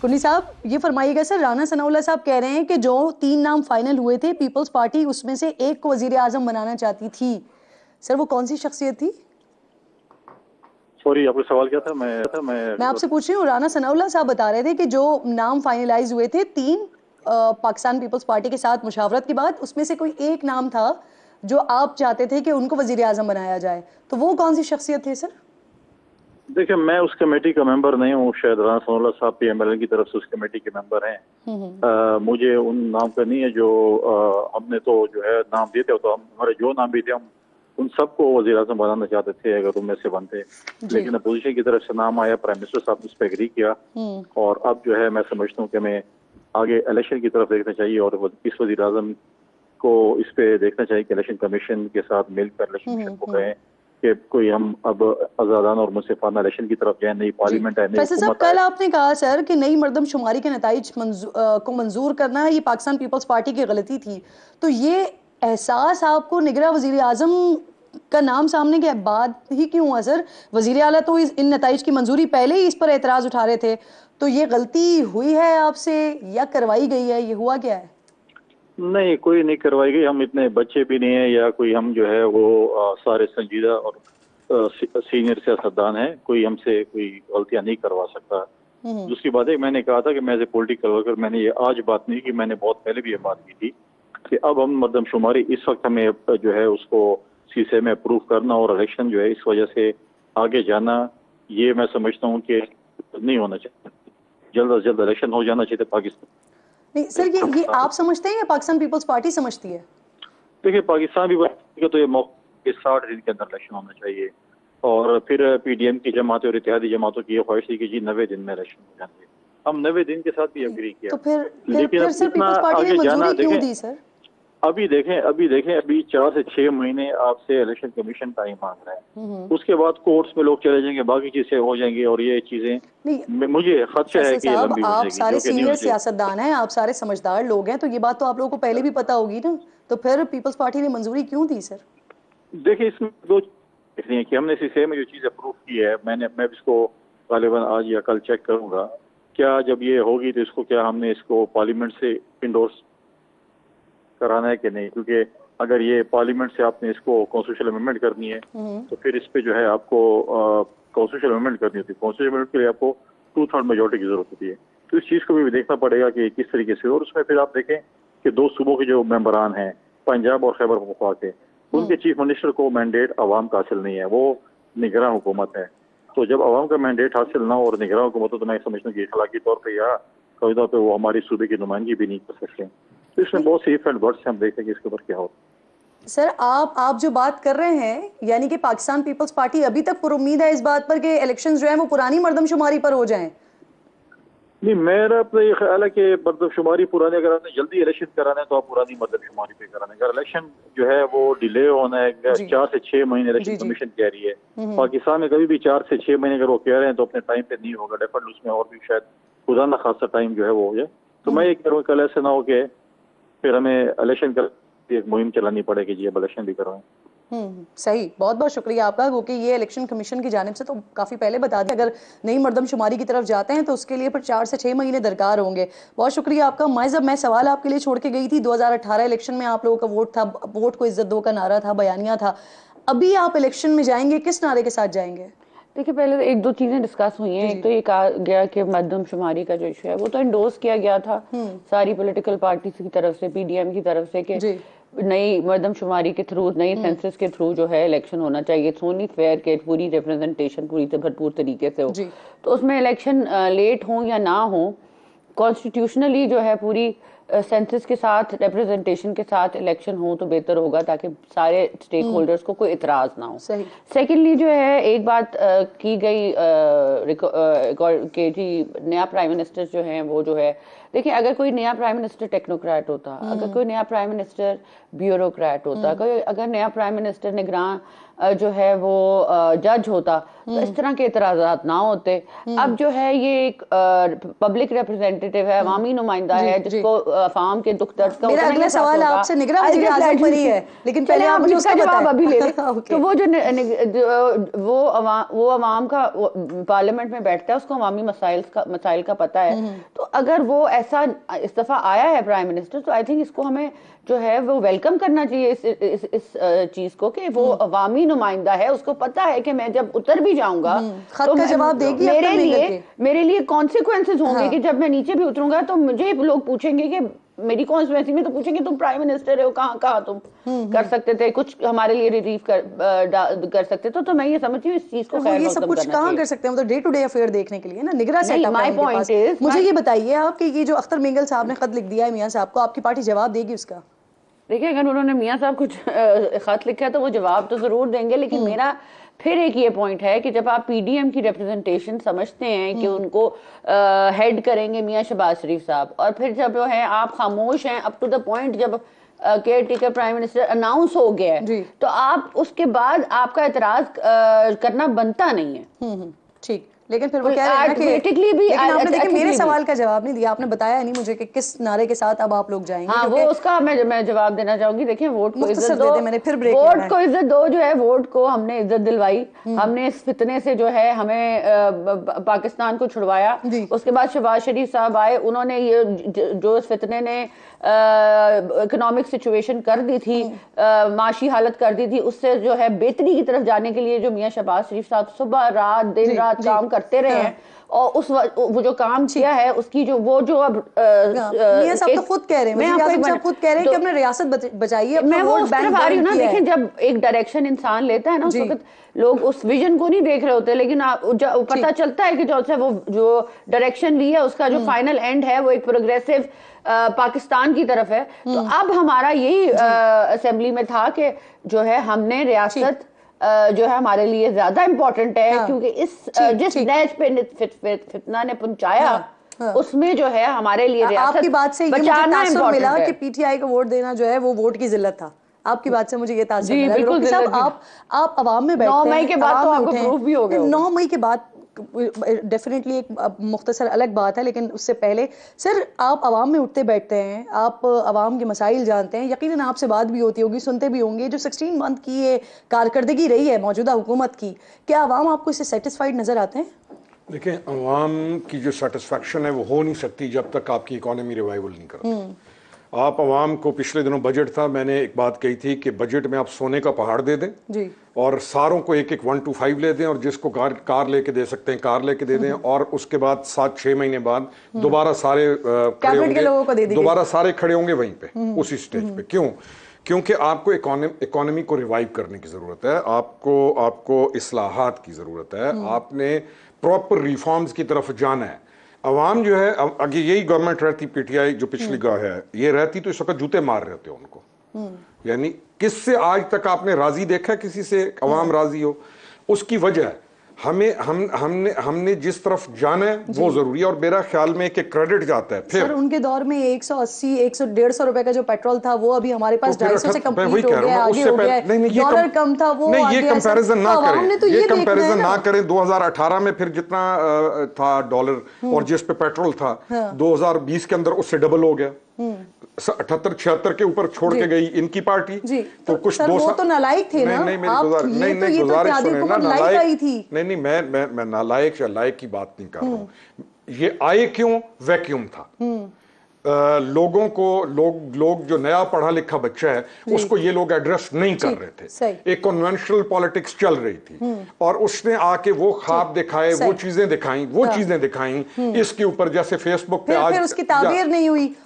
कुन्नी साहब ये फरमाइएगा सर, राना सनाउल्लाह साहब कह रहे हैं कि जो 3 नाम फाइनल हुए थे, पीपल्स पार्टी उसमें से एक को वजीर आजम बनाना चाहती थी। सर वो कौन सी शख्सियत थी? सॉरी, आपका सवाल क्या था? मैं आपसे पूछ रही हूँ, राना सनाउल्लाह साहब बता रहे थे कि जो नाम फाइनलाइज हुए थे 3 पाकिस्तान पीपल्स पार्टी के साथ मुशावरत के बाद, उसमें से कोई एक नाम था जो आप चाहते थे कि उनको वजीर आजम बनाया जाए, तो वो कौन सी शख्सियत थे सर? देखिए, मैं उस कमेटी का मेंबर नहीं हूँ। शायद राना सनाउल्लाह साहब PMLN की तरफ से उस कमेटी के मेंबर हैं। मुझे उन नाम का नहीं है जो हमने तो जो है नाम दिए थे, तो हमारे जो नाम भी थे हम उन सबको वजीर आजम बनाना चाहते थे अगर उनमें से बनते। लेकिन अपोजिशन की तरफ से नाम आया, प्राइम मिनिस्टर साहब ने उस पर एग्री किया, और अब जो है मैं समझता हूँ कि हमें आगे इलेक्शन की तरफ देखना चाहिए और इस वजीर आजम को इस पे देखना चाहिए कि इलेक्शन कमीशन के साथ मिलकर इलेक्शन कमीशन को कहें कि कोई हम अब आजादाना और मुनसिफाना इलेक्शन की तरफ जाए। नई पार्लियामेंट है, नई हुकूमत कल आपने कहा सर कि नई मरदमशुमारी के नताइज को मंजूर करना ये पाकिस्तान पीपल्स पार्टी की गलती थी, तो ये एहसास आपको निगरां वजीर आजम का नाम सामने के बाद ही क्यों हुआ सर? वजीर आला तो इन नताइज की मंजूरी पहले ही इस पर एतराज उठा रहे थे, तो ये गलती हुई है आपसे या करवाई गई है, ये हुआ क्या है? नहीं, कोई नहीं करवाई गई। हम इतने बच्चे भी नहीं है या कोई हम जो है वो सारे संजीदा और सीनियर सियासतदान है, कोई हमसे कोई गलतियां नहीं करवा सकता। दूसरी बात है, मैंने कहा था कि मैं एज ए पोलिटिकल वर्कर, मैंने ये आज बात नहीं की, मैंने बहुत पहले भी ये बात की थी कि अब हम मरदमशुमारी इस वक्त हमें जो है उसको शीशे में अप्रूव करना और इलेक्शन जो है इस वजह से आगे जाना, ये मैं समझता हूँ कि नहीं होना चाहिए। जल्द से जल्द इलेक्शन हो जाना चाहिए पाकिस्तान। नहीं सर, ये आप समझते हैं या पाकिस्तान पीपल्स पार्टी समझती है? देखिए, पाकिस्तान भी का तो ये मौके 60 दिन के अंदर इलेक्शन होना चाहिए, और फिर PDM की जमातों और इत्तेहादी जमातों की ये ख्वाहिश थी कि जी 90 दिन में इलेक्शन हो जाएंगे। हम 90 दिन के साथ भी एग्री किया, तो फिर लेकिन सर पीपल्स पार्टी ने मंजूरी क्यों दी सर? अभी देखें, अभी 4 से 6 महीने आपसे इलेक्शन कमीशन टाइम मांग रहा है। उसके बाद कोर्ट्स में लोग चले जाएंगे, बाकी चीजें हो जाएंगी, और ये चीजें मुझे खदशा है कि ये लंबी हो जाएगी। आप सारे सीनियर सियासतदान हैं, आप सारे समझदार लोग हैं, तो ये बात तो आप लोगों को पहले भी पता होगी ना, तो फिर पीपल्स पार्टी ने मंजूरी क्यों दी सर? देखिए, इसमें 2 चीजें हैं कि हमने CCA में जो चीज अप्रूव की है, मैं इसको गालिबन आज या कल चेक करूंगा, क्या जब ये होगी तो इसको क्या हमने इसको पार्लियामेंट से इंडोर्स कराना है कि नहीं, क्योंकि अगर ये पार्लियामेंट से आपने इसको कॉन्स्टिट्यूशनल अमेंडमेंट करनी है तो फिर इस पे जो है आपको कॉन्स्टिट्यूशनल अमेंडमेंट करनी होती है। कॉन्स्टिट्यूशनल अमेंडमेंट के लिए आपको 2/3 मेजोरिटी की जरूरत होती है, तो इस चीज को भी देखना पड़ेगा कि किस तरीके से। और उसमें फिर आप देखें कि 2 सूबों के जो मेंबरान हैं, पंजाब और खैबर पख्तूनख्वा के, उनके चीफ मिनिस्टर को मैंडेट अवाम का हासिल नहीं है, वो निगरान हुकूमत है। तो जब अवाम का मैंडेट हासिल ना हो और निगरान हुकूमत हो, तो मैं समझता हूँ कि अखलाकी तौर पर या कई तौर पर वो हमारी सूबे की नुमाइंदगी भी नहीं कर सकते। तो इसमें बहुत से इफ एंड बट्स हम देखेंगे इसके ऊपर क्या होता। सर आप जो बात कर रहे हैं, यानी कि पाकिस्तान पीपल्स पार्टी अभी तक पुरुम्मीद है इस बात पर कि इलेक्शंस जो है वो पुरानी मर्दमशुमारी पर हो जाएं? नहीं, मेरा तो ये ख्याल है कि मर्दमशुमारी पुरानी, अगर आपने जल्दी इलेक्शन कराना है तो आप पुरानी मर्दमशुमारी पे कराना है। अगर इलेक्शन जो है वो डिले होना है, 4 से 6 महीने इलेक्शन कमीशन कह रही है। पाकिस्तान में कभी भी 4 से 6 महीने अगर वो कह रहे हैं तो अपने टाइम पे नहीं होगा, डेफिनेटली उसमें और भी शायद खुदा ना खासा टाइम जो है वो हो जाए। तो मैं ये कह रहा हूँ कल ऐसे ना हो के फिर हमें इलेक्शन कर एक मुहिम चलानी पड़ेगी जी, अब इलेक्शन भी करवाएं। सही, बहुत बहुत शुक्रिया आपका, क्योंकि ये इलेक्शन कमीशन की जानिब से तो काफ़ी पहले बता दिया, अगर नई मर्दमशुमारी की तरफ जाते हैं तो उसके लिए फिर 4 से 6 महीने दरकार होंगे। बहुत शुक्रिया आपका। मैं सवाल आपके लिए छोड़ के गई थी, 2018 इलेक्शन में आप लोगों का वोट था, वोट को इज्जत दो का नारा था, बयानिया था। अभी आप इलेक्शन में जाएंगे, किस नारे के साथ जाएंगे? देखिए, पहले 1-2 चीजें डिस्कस हुई हैं। एक तो ये कहा गया कि मर्दमशुमारी का जो इशू है वो तो इंडोर्स किया गया था सारी पॉलिटिकल पार्टीज की तरफ से, PDM की तरफ से, कि नई मर्दमशुमारी के थ्रू, नई सेंसस के थ्रू जो है इलेक्शन होना चाहिए, सोनी फेयर के पूरी रिप्रेजेंटेशन पूरी भरपूर तरीके से हो। तो उसमें इलेक्शन लेट हो या ना हो, कॉन्स्टिट्यूशनली जो है पूरी सेंसस के साथ, रिप्रेजेंटेशन के साथ इलेक्शन हो तो बेहतर होगा, ताकि सारे स्टेक होल्डर्स को कोई इतराज ना हो। सेकेंडली जो है एक बात की गई कि जी नया प्राइम मिनिस्टर जो है वो जो है, देखिए अगर कोई नया प्राइम मिनिस्टर टेक्नोक्रेट होता, अगर कोई नया प्राइम मिनिस्टर ब्यूरोक्रेट होता, कोई अगर नया प्राइम मिनिस्टर निगरान जो है वो जज होता तो इस तरह के इतराजात ना होते। अब जो है ये एक पब्लिक रिप्रेजेंटेटिव है, अवामी नुमाइंदा है, जिसको अवाम के दुख दर्द का मेरा अगला सवाल आपसे निगरान वज़ीर आज़म पर ही है, लेकिन पहले आप मुझे उसका जवाब अभी ले लें। Okay. तो वो जो वो अवाम का पार्लियामेंट में बैठता है, उसको अवामी मसाइल का पता है। तो अगर वो ऐसा इस दफा आया है प्राइम मिनिस्टर, तो आई थिंक इसको हमें जो है वो वेलकम करना चाहिए इस चीज को कि वो अवामी नुमाइंदा है, उसको पता है कि मैं जब उतर भी जाऊंगा तो का जवाब देगी मेरे लिए कॉन्सिक्वेंसेस होंगे कि जब मैं नीचे भी उतरूंगा तो मुझे लोग पूछेंगे कि मेरी कॉन्स्टिट्यूएंसी में तो पूछेंगे तुम प्राइम मिनिस्टर हो, कहाँ तुम कर सकते थे, कुछ हमारे लिए रिलीफ कर सकते थे। तो मैं ये समझती हूँ इस चीज को ये सब कुछ कहाँ कर सकते हैं, मतलब डे टू डे अफेयर देखने के लिए ना निगरान सेटअप है उनके पास। मुझे ये बताइए आप कि ये जो अख्तर मिंगल साहब ने खत लिख दिया है मियां साहब को, आपकी पार्टी जवाब देगी उसका? देखिए, अगर उन्होंने मियां साहब कुछ खत लिखा है तो वो जवाब तो जरूर देंगे, लेकिन मेरा फिर एक ये पॉइंट है कि जब आप पीडीएम की रिप्रेजेंटेशन समझते हैं कि उनको हेड करेंगे मियां शहबाज शरीफ साहब, और फिर जब जो है आप खामोश हैं अप टू द पॉइंट जब care taker prime minister announce हो गया है, तो आप उसके बाद आपका एतराज करना बनता नहीं है। ठीक, लेकिन फिर वो कह रहे हैं कि लेकिन आपने देखिए मेरे सवाल का जवाब नहीं दिया, आपने बताया नहीं मुझे कि किस नारे के साथ अब आप लोग जाएंगे। हाँ, वो उसका मैं जवाब देना चाहूंगी। देखिए, वोट को इज्जत दो, मैंने फिर ब्रेक वोट को इज्जत दो, जो है वोट को हमने इज्जत दिलवाई, हमने इस फितने से जो है हमें पाकिस्तान को छुड़वाया। उसके बाद शहबाज शरीफ साहब आए, उन्होंने ये जो इस फितने ने इकोनॉमिक सिचुएशन कर दी थी, माशी हालत कर दी थी, उससे जो है बेहतरी की तरफ जाने के लिए जो मियां शहबाज शरीफ साहब सुबह रात दिन रात काम करते रहे हैं, और वो जो काम किया है उसकी जो वो जो अब मियां साहब तो खुद कह रहे हैं, खुद कह रहे हैं कि हमने रियासत बचाई है। मैं वो उस तरफ आ रही हूँ ना। देखिए, जब एक डायरेक्शन इंसान लेता है ना, उस वक्त लोग उस विजन को नहीं देख रहे होते, लेकिन पता चलता है कि जो डायरेक्शन ली है उसका जो फाइनल एंड है वो एक प्रोग्रेसिव पाकिस्तान की तरफ है। तो अब हमारा यही असेंबली में था कि जो है हमने रियासत जो है हमारे लिए ज्यादा इम्पोर्टेंट है, क्योंकि जिस नैज पे फितना ने पहुंचाया उसमें जो है हमारे लिए रियासत आपकी बात से ये मुझे तासुर मिला कि पीटीआई को वोट देना जो है वो वोट की जिल्लत था। आपकी बात से मुझे ये तासुर मिला। रोकी साहब, आप अवाम में बैठते हैं, 9 मई के बाद तो आपको प्रूफ भी हो गया। 9 मई के बाद डेफिनेटली एक मुख्तसर अलग बात है, लेकिन उससे पहले सर आप अवाम में उठते बैठते हैं, आप अवाम के मसाइल जानते हैं, यकीनन आपसे बात भी होती होगी, सुनते भी होंगे। जो 16 मंथ की ये कारकर्दगी रही है मौजूदा हुकूमत की, क्या अवाम आपको इससे सेटिस्फाइड नजर आते हैं? देखिए, अवाम की जो सेटिस्फैक्शन है वो हो नहीं सकती जब तक आपकी इकोनॉमी रिवाइवल नहीं करती। आप अवाम को, पिछले दिनों बजट था, मैंने एक बात कही थी कि बजट में आप सोने का पहाड़ दे दें जी, और सारों को एक 1 to 5 ले दें, और जिसको कार लेके दे सकते हैं कार लेके दे दें, और उसके बाद 7-6 महीने बाद दोबारा सारे खड़े होंगे, दोबारा सारे खड़े होंगे वहीं पे उसी स्टेज पे। क्यों? क्योंकि आपको इकोनॉमी को रिवाइव करने की जरूरत है, आपको इस्लाहात की जरूरत है, आपने प्रॉपर रिफॉर्म्स की तरफ जाना है। अवाम जो है, अगर यही गवर्नमेंट रहती, पीटीआई जो पिछली है ये रहती, तो इस वक्त जूते मार रहे थे उनको। यानी किससे आज तक आपने राजी देखा किसी से अवाम राजी हो? उसकी वजह हमने जिस तरफ जाना है वो जरूरी है, और मेरा ख्याल में कि क्रेडिट जाता है। फिर सर उनके दौर में 180-150 रुपए का जो पेट्रोल था वो अभी हमारे पास 250 से कंप्लीट हो गया, आगे हो गया। डॉलर कम था, वो नहीं, ये कंपैरिजन ना करें, ये कंपैरिजन ना करें। 2018 में फिर जितना था डॉलर और जिस पे पेट्रोल था, 2020 के अंदर उससे डबल हो गया। 78-76 के ऊपर छोड़ के गई इनकी पार्टी जी। तो कुछ सर, वो तो नालायक थे ना। नहीं, गुजारिश सुने ना, नहीं, मैं नालायक या लायक की बात नहीं कर रहा हूं। ये आए क्यों? वैक्यूम था। लोगों को लोग जो नया पढ़ा लिखा बच्चा है उसको ये लोग एड्रेस नहीं कर रहे थे। एक कन्वेंशनल पॉलिटिक्स चल रही थी, और उसने आके वो ख्वाब दिखाए, वो चीजें दिखाई, इसके ऊपर जैसे फेसबुक पे आज उसकी ताबीर नहीं हुई।